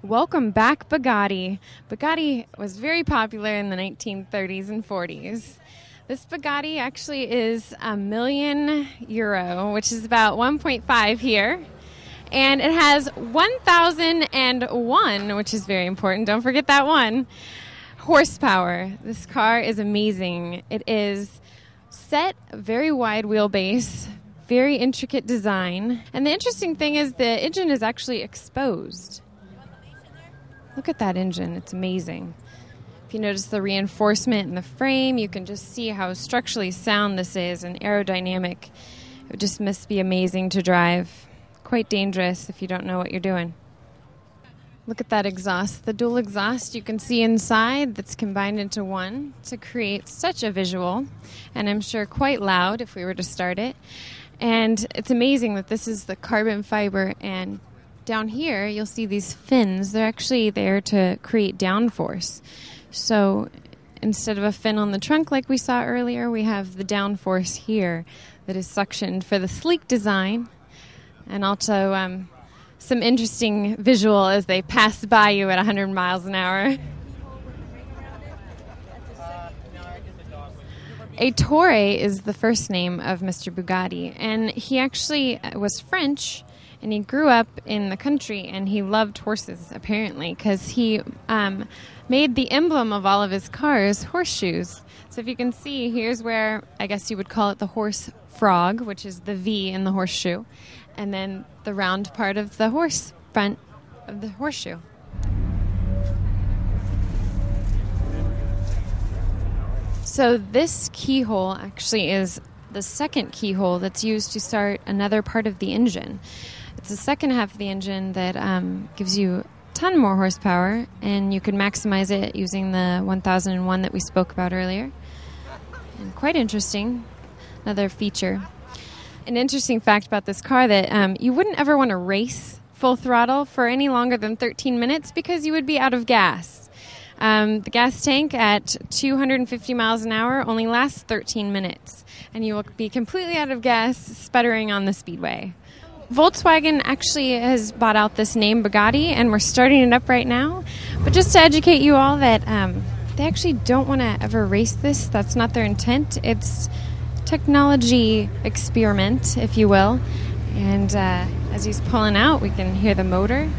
Welcome back, Bugatti. Bugatti was very popular in the 1930s and 40s. This Bugatti actually is €1,000,000, which is about 1.5 here. And it has 1,001, which is very important. Don't forget that one. Horsepower. This car is amazing. It is set very wide wheelbase, very intricate design. And the interesting thing is the engine is actually exposed. Look at that engine. It's amazing. If you notice the reinforcement in the frame, you can just see how structurally sound this is and aerodynamic. It just must be amazing to drive. Quite dangerous if you don't know what you're doing. Look at that exhaust. The dual exhaust you can see inside that's combined into one to create such a visual, and I'm sure quite loud if we were to start it. And it's amazing that this is the carbon fiber, and down here you'll see these fins. They're actually there to create downforce. So instead of a fin on the trunk like we saw earlier, we have the downforce here that is suctioned for the sleek design, and also some interesting visual as they pass by you at 100 miles an hour. Ettore is the first name of Mr. Bugatti, and he actually was French, and he grew up in the country, and he loved horses, apparently, because he made the emblem of all of his cars horseshoes. So if you can see, here's where I guess you would call it the horse frog, which is the V in the horseshoe, and then the round part of the horse front of the horseshoe. So this keyhole actually is the second keyhole that's used to start another part of the engine. It's the second half of the engine that gives you a ton more horsepower, and you can maximize it using the 1001 that we spoke about earlier. And quite interesting, another feature. An interesting fact about this car that you wouldn't ever want to race full throttle for any longer than 13 minutes because you would be out of gas. The gas tank at 250 miles an hour only lasts 13 minutes, and you will be completely out of gas sputtering on the speedway. Volkswagen actually has bought out this name Bugatti, and we're starting it up right now. But just to educate you all that they actually don't want to ever race this. That's not their intent. It's technology experiment, if you will. And as he's pulling out, we can hear the motor.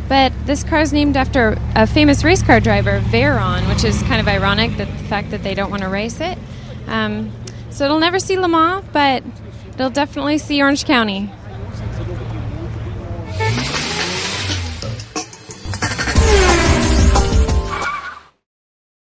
But this car is named after a famous race car driver, Veyron, which is kind of ironic, that the fact that they don't want to race it. So it'll never see Le Mans, but it'll definitely see Orange County.